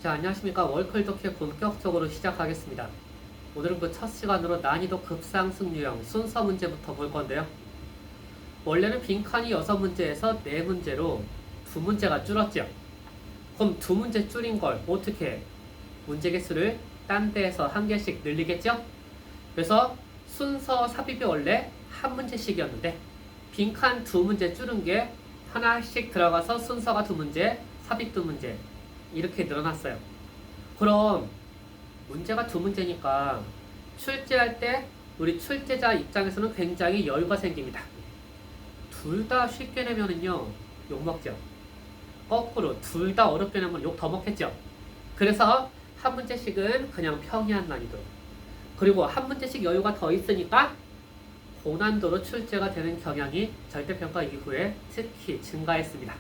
자, 안녕하십니까. 월클독해 본격적으로 시작하겠습니다. 오늘은 그 첫 시간으로 난이도 급상승 유형 순서 문제부터 볼 건데요. 원래는 빈칸이 6문제에서 4문제로 2문제가 줄었죠. 그럼 2문제 줄인 걸 어떻게 해? 문제 개수를 딴 데에서 1개씩 늘리겠죠? 그래서 순서 삽입이 원래 1문제씩이었는데 빈칸 2문제 줄은 게 하나씩 들어가서 순서가 2문제, 삽입 2문제 이렇게 늘어났어요. 그럼 문제가 2문제니까 출제할 때 우리 출제자 입장에서는 굉장히 여유가 생깁니다. 둘 다 쉽게 내면은요 욕먹죠. 거꾸로 둘 다 어렵게 내면 욕 더 먹겠죠. 그래서 한 문제씩은 그냥 평이한 난이도, 그리고 한 문제씩 여유가 더 있으니까 고난도로 출제가 되는 경향이 절대평가 이후에 특히 증가했습니다.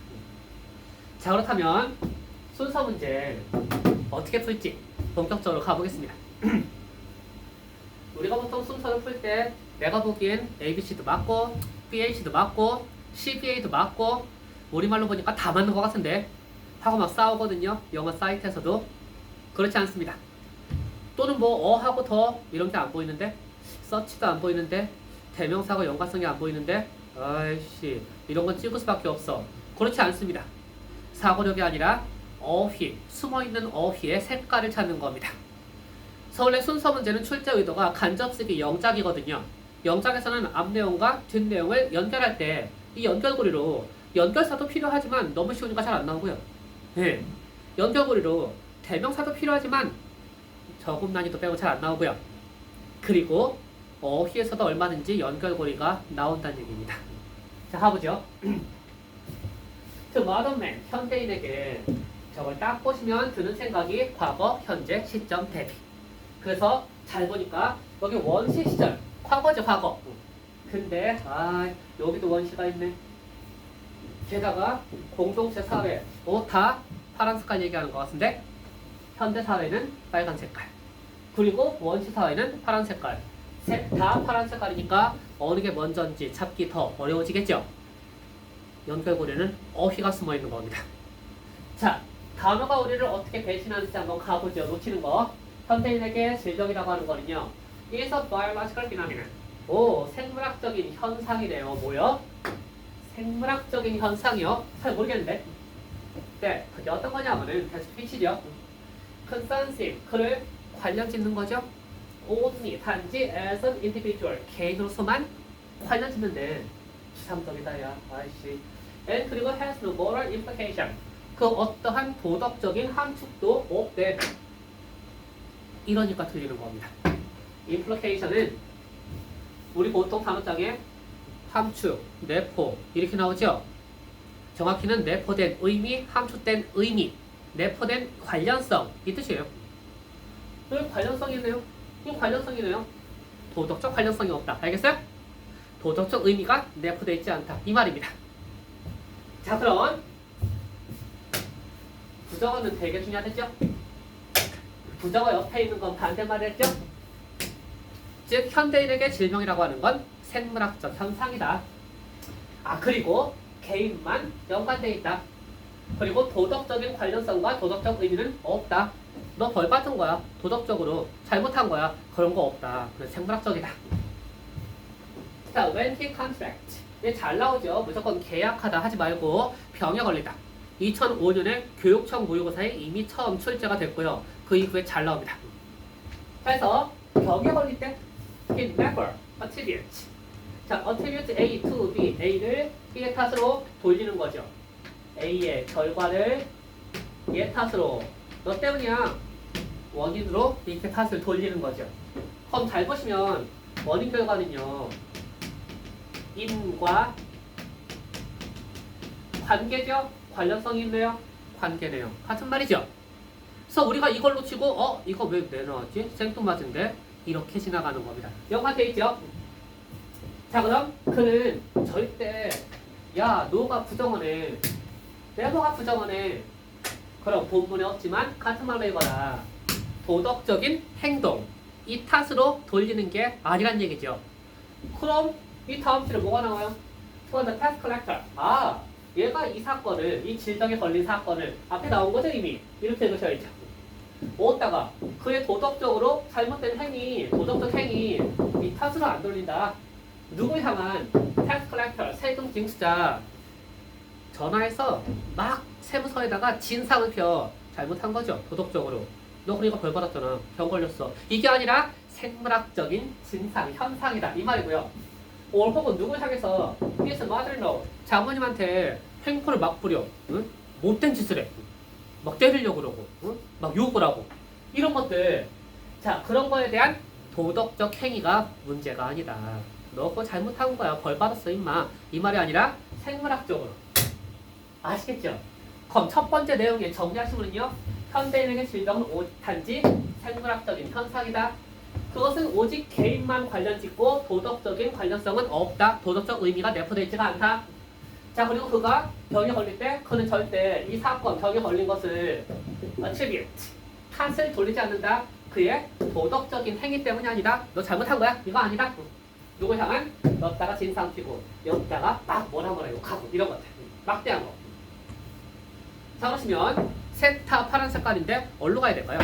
자, 그렇다면 순서 문제 어떻게 풀지 본격적으로 가보겠습니다. 우리가 보통 순서를 풀 때 내가 보기엔 ABC도 맞고 BAC도 맞고 CBA도 맞고 우리말로 보니까 다 맞는 것 같은데 하고 막 싸우거든요. 영어 사이트에서도. 그렇지 않습니다. 또는 뭐 어하고 더 이런 게 안 보이는데, 서치도 안 보이는데, 대명사가 연관성이 안 보이는데, 아이씨 이런 건 찍을 수밖에 없어. 그렇지 않습니다. 사고력이 아니라 어휘, 숨어있는 어휘의 색깔을 찾는 겁니다. 원래 순서 문제는 출제 의도가 간접쓰기 영작이거든요. 영작에서는 앞 내용과 뒷 내용을 연결할 때 이 연결고리로, 연결사도 필요하지만 너무 쉬우니까 잘 안 나오고요. 네. 연결고리로 대명사도 필요하지만 저금 난이도 빼고 잘 안 나오고요. 그리고 어휘에서도 얼마든지 연결고리가 나온다는 얘기입니다. 자, 가보죠. The modern man, 현대인에게 저걸 딱 보시면 드는 생각이 과거, 현재, 시점, 대비. 그래서 잘 보니까 여기 원시 시절, 과거죠, 과거. 근데 여기도 원시가 있네. 게다가 공동체 사회, 다 파란 색깔 얘기하는 것 같은데 현대 사회는 빨간 색깔, 그리고 원시 사회는 파란 색깔. 셋 다 파란 색깔이니까 어느 게 먼저인지 찾기 더 어려워지겠죠. 연결고리는 어휘가 숨어 있는 겁니다. 자, 단어가 우리를 어떻게 배신하는지 한번 가보죠. 놓치는 거. 현대인에게 질병이라고 하는 거는요, is a biological phenomenon. 생물학적인 현상이래요. 뭐요? 생물학적인 현상이요? 잘 모르겠는데. 네, 그게 어떤 거냐면은 대수피치죠. concerning, 그를 관련 짓는 거죠. only, 단지 as an individual, 개인으로서만 관련 짓는데 추상적이다 야, 아이씨. and 그리고 has no moral implication, 그 어떠한 도덕적인 함축도 없대. 이러니까 틀리는 겁니다. implication은 우리 보통 단어장에 함축, 내포 이렇게 나오죠. 정확히는 내포된 의미, 함축된 의미, 내포된 관련성 이 뜻이에요. 여기 관련성이 있네요. 이 관련성이네요. 도덕적 관련성이 없다. 알겠어요? 도덕적 의미가 내포되어 있지 않다. 이 말입니다. 자, 그럼 부정어는 되게 중요하겠죠? 부정어 옆에 있는 건 반대말이었죠? 즉 현대인에게 질병이라고 하는 건 생물학적 현상이다. 그리고 개인만 연관되어 있다. 그리고 도덕적인 관련성과 도덕적 의미는 없다. 너 벌 받은 거야. 도덕적으로 잘못한 거야. 그런 거 없다. 그래서 생물학적이다. 자, when he contract. 잘 나오죠. 무조건 계약하다 하지 말고 병에 걸리다. 2005년에 교육청 모의고사에 이미 처음 출제가 됐고요. 그 이후에 잘 나옵니다. 그래서 병에 걸릴 때 he never attribute. 자, attribute A to B. A를 B의 탓으로 돌리는 거죠. A의 결과를 얘 탓으로, 너 때문이야, 원인으로 이렇게 탓을 돌리는 거죠. 그럼 잘 보시면 원인 결과는요, 인과 관계죠. 관련성이 있네요. 관계네요. 같은 말이죠. 그래서 우리가 이걸 놓치고 이거 왜 내놔왔지? 생뚱맞은데 이렇게 지나가는 겁니다. 연관돼 있죠. 자, 그럼 그는 절대 너가 부정어네, 너가 부정어네, 그럼 본문에 없지만 같은 말로 읽어라. 도덕적인 행동, 이 탓으로 돌리는 게 아니란 얘기죠. 그럼 이 다음 줄에 뭐가 나와요? For the tax collector. 얘가 이 사건을, 이 질병에 걸린 사건을 앞에 나온 거죠 이미. 이렇게 읽으셔야죠. 오다가 그의 도덕적으로 잘못된 행위, 도덕적 행위 이 탓으로 안 돌린다. 누구 향한 텍스 컬렉터, 세금 징수자 전화해서 막 세무서에다가 진상을 펴 잘못한 거죠. 도덕적으로. 너 그러니까 벌 받았잖아. 병 걸렸어. 이게 아니라 생물학적인 진상, 현상이다. 이 말이고요. 혹은 누굴 향해서 his mother-in-law, 장모님한테 횡포를 막 부려. 응? 못된 짓을 해. 막 때리려고 그러고. 응? 막 욕을 하고. 이런 것들. 자, 그런 거에 대한 도덕적 행위가 문제가 아니다. 너 그거 잘못한 거야. 벌 받았어, 임마. 이 말이 아니라 생물학적으로. 아시겠죠? 그럼 첫 번째 내용에 정리하시면요. 현대인에게 질병은 단지 생물학적인 현상이다. 그것은 오직 개인만 관련 짓고 도덕적인 관련성은 없다. 도덕적 의미가 내포되어 있지가 않다. 자, 그리고 그가 병에 걸릴 때 그는 절대 이 사건 병에 걸린 것을 attribute, 탓을 돌리지 않는다. 그의 도덕적인 행위 때문이 아니다. 너 잘못한 거야? 이거 아니다. 누구 향한 넣다가 진상 피고 여기다가 막 뭐라 욕하고 이런 것들. 막대한 거. 자, 그러시면 셋 다 파란 색깔인데 어디로 가야 될까요?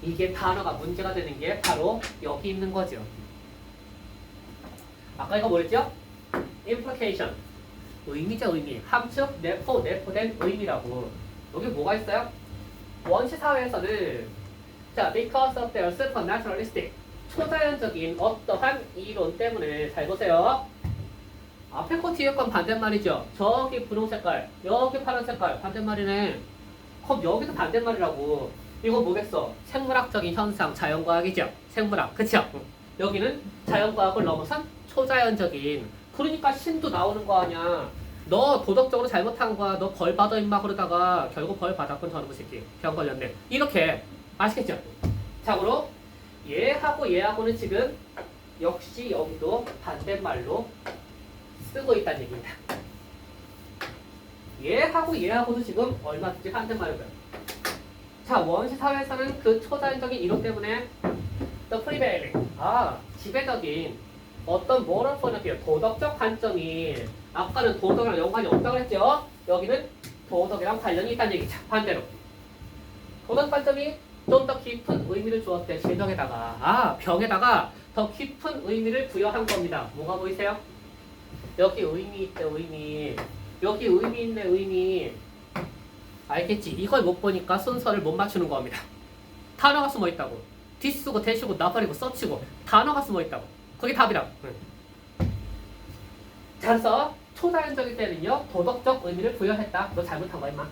이게 단어가 문제가 되는 게 바로 여기 있는 거죠. 아까 이거 뭐였죠? implication. 의미죠, 의미. 함축, 내포된 의미라고. 여기 뭐가 있어요? 원시 사회에서는 자, because of their supernaturalistic, 초자연적인 어떠한 이론 때문에 잘 보세요. 앞에 거 뒤에 건 반대말이죠. 저기 분홍 색깔, 여기 파란 색깔 반대말이네. 그럼 여기도 반대말이라고. 이거 뭐겠어? 생물학적인 현상, 자연과학이죠. 생물학, 그쵸? 여기는 자연과학을 넘어선 초자연적인. 그러니까 신도 나오는 거 아니야. 너 도덕적으로 잘못한 거야. 너 벌 받아 임마 그러다가 결국 벌 받았군 저놈의 새끼. 병 걸렸네. 이렇게 아시겠죠? 자고로 얘하고는 지금 역시 여기도 반대말로 쓰고 있다는 얘기입니다. 얘하고도 지금 얼마든지 반대말이고요. 자, 원시 사회에서는 그 초자연적인 이론 때문에 the prevailing, 지배적인 어떤 moral point of view, 도덕적 관점이 아까는 도덕이랑 연관이 없다고 했죠. 여기는 도덕이랑 관련이 있다는 얘기죠. 반대로 도덕 관점이 좀 더 깊은 의미를 주었대. 질병에다가 병에다가 더 깊은 의미를 부여한 겁니다. 뭐가 보이세요? 여기 의미 있대. 의미. 여기 의미 있네. 의미. 알겠지? 이걸 못 보니까 순서를 못 맞추는 겁니다. 단어가 숨어 있다고. 뒤쓰고 대시고 나버리고 써치고 단어가 숨어 있다고. 그게 답이라고. 자, 그래서 초자연적일 때는요 도덕적 의미를 부여했다. 너 잘못한 거야 임마.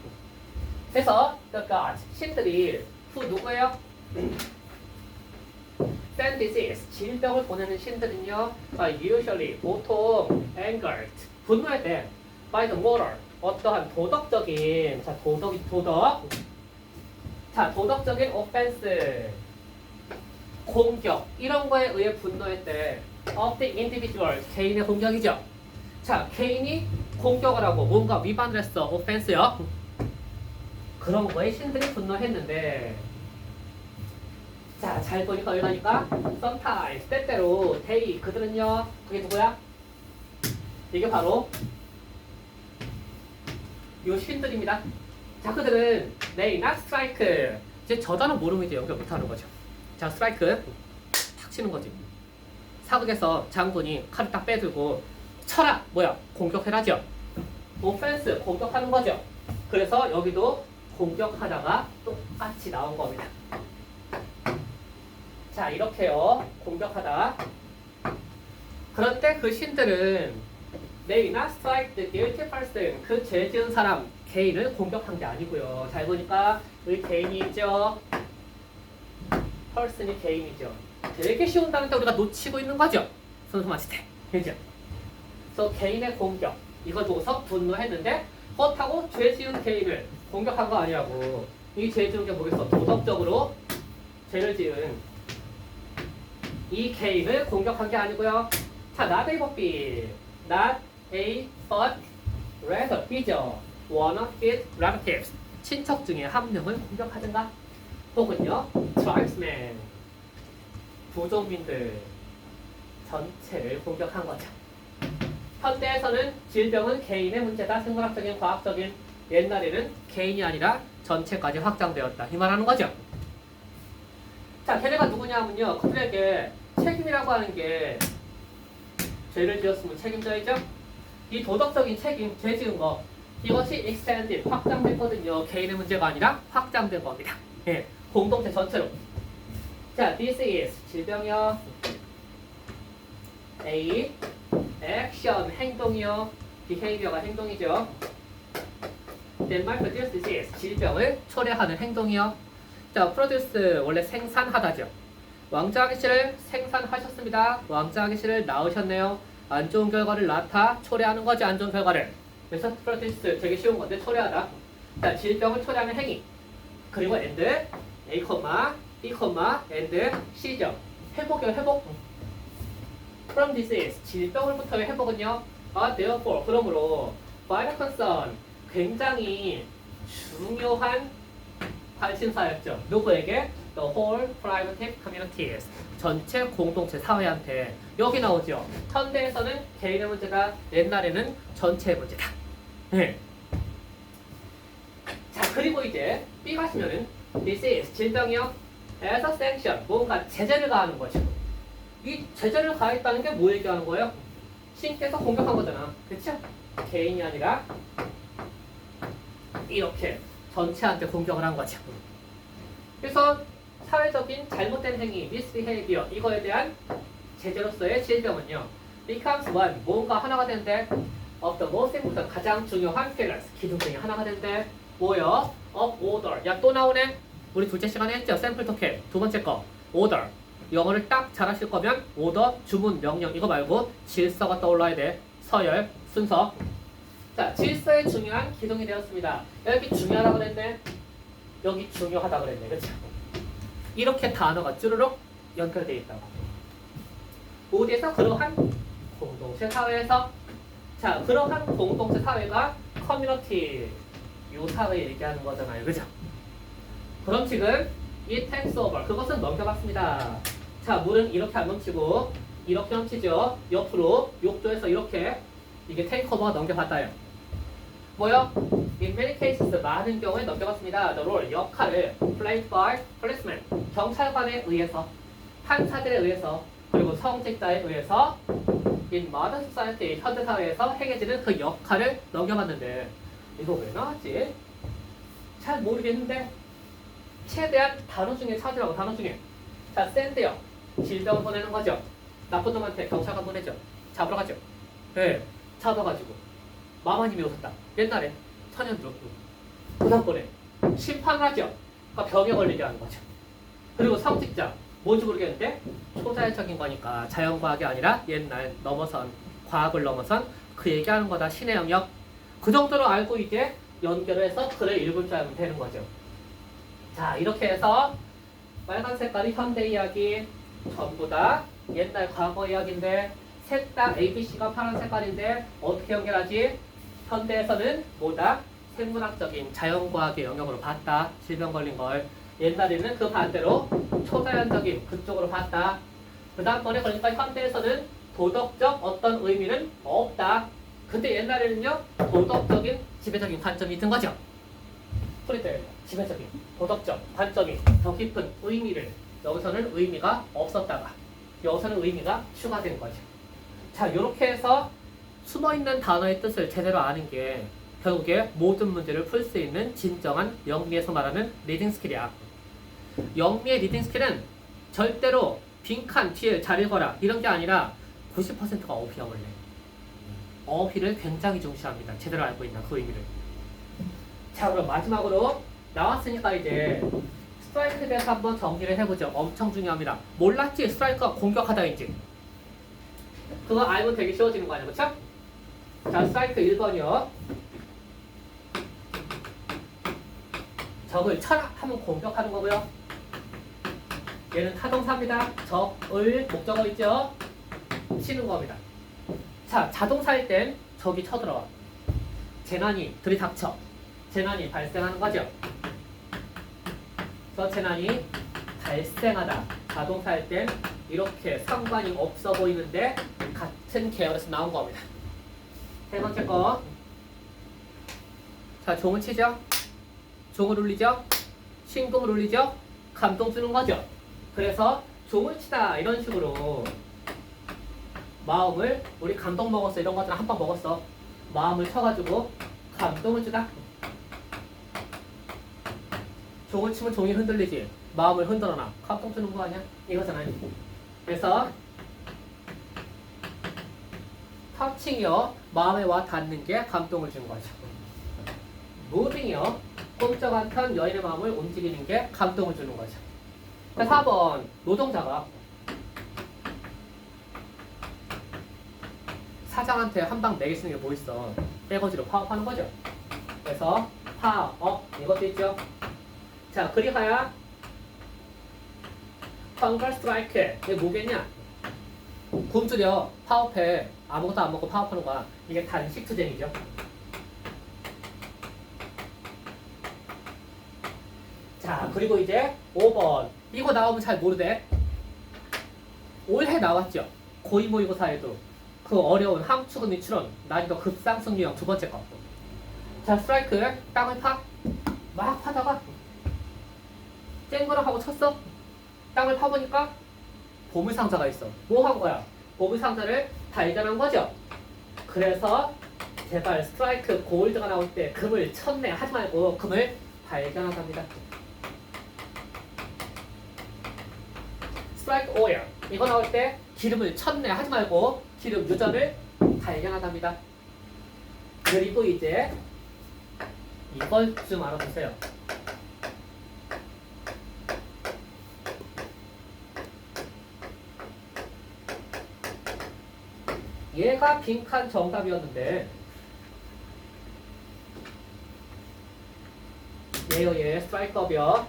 그래서 그러니까 신들이 누구예요? Send disease, 질병을 보내는 신들은요 usually, 보통 angered, 분노할 때 by the moral, 어떠한 도덕적인 도덕적인 offense, 공격 이런 거에 의해 분노할 때 of the individual, 개인의 공격이죠. 자, 개인이 공격을 하고 뭔가 위반을 했어. offense요. 그런 거에 신들이 분노했는데 자, 잘 보니까 얼마니까 sometimes, 때때로 they, 그들은요 그게 누구야? 이게 바로 요 신들입니다. 자, 그들은 they not strike, 이제 저 단어 모르면 이제 연결 못하는 거죠. 자, strike 탁 치는 거지. 사극에서 장군이 칼을 딱 빼들고 쳐라! 뭐야? 공격해라죠. offense, 공격하는 거죠. 그래서 여기도 공격하다가 똑같이 나온 겁니다. 자, 이렇게요. 공격하다. 그런데 그 신들은 they not strike the guilty person, 그 죄 지은 사람, 개인을 공격한 게 아니고요. 잘 보니까 의 개인이 있죠. person이 개인이죠. 되게 쉬운 단어인데 우리가 놓치고 있는 거죠. 선수 맞을 때. 그죠? 그래서 개인의 공격. 이걸 보고서 분노했는데 그렇다고 죄 지은 개인을 공격한 거 아니라고. 이 죄 지은 게 뭐겠어? 도덕적으로 죄를 지은 이 개인을 공격한 게 아니고요. 자, not A but B, not A but rather B죠. one of his relatives, 친척 중에 한 명을 공격하든가 혹은요 tribesmen, 부족민들 전체를 공격한 거죠. 현대에서는 질병은 개인의 문제다. 생물학적인, 과학적인 옛날에는 개인이 아니라 전체까지 확장되었다. 이 말하는 거죠. 자, 걔네가 누구냐면요. 그들에게 책임이라고 하는 게 죄를 지었으면 책임져야죠. 이 도덕적인 책임, 죄 지은 거 이것이 extended, 확장됐거든요. 개인의 문제가 아니라 확장된 겁니다. 예, 공동체 전체로. 자, this is 질병이요. A, action, 행동이요. behavior가 행동이죠. Denmark produce disease, 질병을 초래하는 행동이요. 자, produce 원래 생산하다죠. 왕자 아기씨를 생산하셨습니다. 왕자 아기씨를 낳으셨네요. 안 좋은 결과를 낳다 초래하는 거지, 안 좋은 결과를. 그래서 produce 되게 쉬운 건데 초래하다. 자, 질병을 초래하는 행위. 그리고 and A, B, and C죠. 회복이요, 회복. From disease, 질병으로부터의 회복은요. therefore, 그러므로 vital concern, 굉장히 중요한 관심사였죠. 누구에게? The whole private communities, 전체 공동체 사회한테. 여기 나오죠. 현대에서는 개인의 문제다. 옛날에는 전체의 문제다. 네. 자, 그리고 이제 B 가시면은 this is 질병이요. as a sanction, 뭔가 제재를 가하는 거죠. 이 제재를 가했다는 게 뭐 얘기하는 거예요? 신께서 공격한 거잖아. 그쵸? 개인이 아니라 이렇게 전체한테 공격을 한 거죠. 그래서 사회적인 잘못된 행위, misbehavior, 이거에 대한 제재로서의 질병은요. becomes one, 뭔가 하나가 되는데 of the most important, 가장 중요한 pillars, 기둥 중에 하나가 되는데 뭐요? of order. 야, 또 나오네. 우리 둘째 시간에 했죠. 샘플 토켓. 두 번째 거. order. 영어를 딱 잘하실 거면 오더, 주문, 명령 이거 말고 질서가 떠올라야 돼. 서열, 순서. 자, 질서의 중요한 기둥이 되었습니다. 여기 중요하다고 그랬네. 여기 중요하다고 그랬네. 그렇죠? 이렇게 단어가 쭈르륵 연결되어 있다고. 어디에서? 그러한 공동체 사회에서. 자, 그러한 공동체 사회가 커뮤니티, 요 사회 얘기하는 거잖아요. 그죠? 그럼 지금 이 takes over, 그것은 넘겨봤습니다. 자, 물은 이렇게 안 넘치고 이렇게 넘치죠. 옆으로 욕조에서 이렇게 이게 take over가 넘겨봤다요. 뭐요? In many cases, 많은 경우에 넘겨봤습니다. The role, 역할을 played by policemen, 경찰관에 의해서, 판사들에 의해서, 그리고 성직자에 의해서 in modern society, 현대사회에서 행해지는 그 역할을 넘겨봤는데 이거 왜 나왔지? 잘 모르겠는데 최대한 단어 중에 찾으라고. 단어 중에. 자, send요. 질병을 보내는 거죠. 나쁜 놈한테 경찰관 보내죠. 잡으러 가죠. 네, 잡아가지고 마마님이 오셨다. 옛날에 천연두. 그 다음번에 심판을 하죠. 그러니까 병에 걸리게 하는 거죠. 그리고 성직자. 뭔지 모르겠는데 초자연적인 거니까 자연과학이 아니라 옛날 넘어선, 과학을 넘어선 그 얘기하는 거다. 신의 영역. 그 정도로 알고 이제 연결해서 글을 읽을 줄 알면 되는 거죠. 자, 이렇게 해서 빨간 색깔이 현대 이야기, 전부 다 옛날 과거 이야기인데 셋 다 ABC가 파란 색깔인데 어떻게 연결하지? 현대에서는 뭐다? 생물학적인 자연과학의 영역으로 봤다. 질병 걸린 걸. 옛날에는 그 반대로 초자연적인 그쪽으로 봤다. 그 다음번에 그러니까 현대에서는 도덕적 어떤 의미는 없다. 근데 옛날에는요 도덕적인 지배적인 관점이 있던 거죠. 프리드 지배적인 도덕적 관점이 더 깊은 의미를, 여기서는 의미가 없었다가 여기서는 의미가 추가된 거죠. 자, 이렇게 해서 숨어있는 단어의 뜻을 제대로 아는 게 결국에 모든 문제를 풀 수 있는 진정한 영미에서 말하는 리딩 스킬이야. 영미의 리딩 스킬은 절대로 빈칸 뒤에 잘 읽어라 이런 게 아니라 90%가 어휘야. 원래 어휘를 굉장히 중시합니다. 제대로 알고 있나 그 의미를. 자, 그럼 마지막으로 나왔으니까 이제 스트라이크에 대해서 한번 정리를 해보죠. 엄청 중요합니다. 몰랐지? 스트라이크가 공격하다인지. 그거 알면 되게 쉬워지는 거 아니야, 그쵸? 자, 스트라이크 1번이요. 적을 쳐라 하면 공격하는 거고요. 얘는 타동사입니다. 적을 목적어 있죠? 치는 겁니다. 자, 자동사일 땐 적이 쳐들어와. 재난이 들이닥쳐. 재난이 발생하는 거죠. 그래서 재난이 발생하다. 자동사일 땐 이렇게 상관이 없어 보이는데 같은 계열에서 나온 겁니다. 세 번째 거. 자, 종을 치죠. 종을 울리죠. 신금을 울리죠. 감동 주는 거죠. 그래서 종을 치다 이런 식으로 마음을 우리 감동 먹었어 이런 것들 한방 먹었어. 마음을 쳐가지고 감동을 주다. 종을 치면 종이 흔들리지. 마음을 흔들어놔. 감동 주는 거 아니야? 이거잖아요. 그래서 터칭이요. 마음에 와 닿는 게 감동을 주는 거죠. 무빙이요. 꿈쩍 않던 여인의 마음을 움직이는 게 감동을 주는 거죠. 4번 노동자가 사장한테 한 방 매길 수 있는 게 뭐 있어? 떼거지로 파업하는 거죠. 그래서 파업 이것도 있죠. 자, 그리 가야 hunger strike 이게 뭐겠냐? 굶주려 파업해. 아무것도 안 먹고 파업하는 거야. 이게 단식 투쟁이죠. 자, 그리고 이제 5번 이거 나오면 잘 모르대. 올해 나왔죠. 고2 모의고사에도 그 어려운 함축은 미추론 난이도 급상승 유형 두 번째 거. 자, 스트라이크 땅을 막 파다가 쨍그랑 하고 쳤어. 땅을 파보니까 보물상자가 있어. 뭐 한 거야? 보물상자를 발견한 거죠. 그래서 제발 스트라이크 골드가 나올 때 금을 쳤네 하지 말고 금을 발견하답니다. 스트라이크 오일 이거 나올 때 기름을 쳤네 하지 말고 기름 유전을 발견하답니다. 그리고 이제 이걸 좀 알아보세요. 얘가 빈칸 정답이었는데 얘요 얘 스트라이크업이요.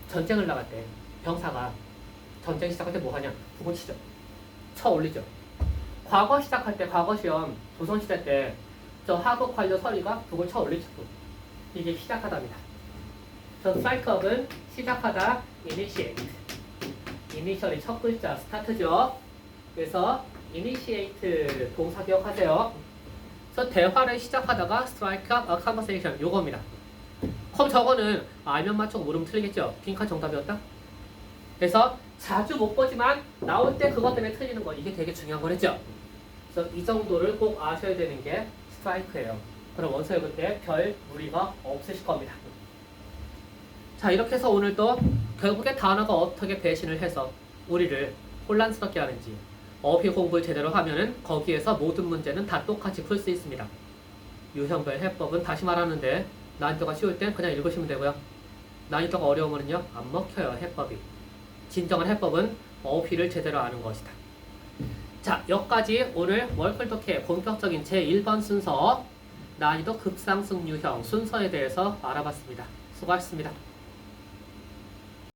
전쟁을 나갈 때 병사가 전쟁 시작할 때 뭐 하냐? 북을 치죠. 쳐 올리죠. 과거 시작할 때 과거 시험 조선시대 때 저 하급 관료 서리가 북을 쳐 올리죠. 이게 시작하다입니다. 저 스트라이크업은 시작하다 initiate. 이니셜이 첫 글자 스타트죠. 그래서 initiate 동사 기억하세요. 그래서 대화를 시작하다가 strike up a conversation 요겁니다. 그럼 저거는 알면 맞추고 모르면 틀리겠죠. 빈칸 정답이었다. 그래서 자주 못 보지만 나올 때 그것 때문에 틀리는 거 이게 되게 중요한 거랬죠. 그래서 이 정도를 꼭 아셔야 되는 게 스트라이크예요. 그럼 원서 읽을 때 별 무리가 없으실 겁니다. 자, 이렇게 해서 오늘도 결국에 단어가 어떻게 배신을 해서 우리를 혼란스럽게 하는지 어휘 공부를 제대로 하면은 거기에서 모든 문제는 다 똑같이 풀 수 있습니다. 유형별 해법은 다시 말하는데 난이도가 쉬울 땐 그냥 읽으시면 되고요. 난이도가 어려우면요 안 먹혀요 해법이. 진정한 해법은 어휘를 제대로 아는 것이다. 자, 여기까지 오늘 월클토크의 본격적인 제1번 순서 난이도 급상승 유형 순서에 대해서 알아봤습니다. 수고하셨습니다.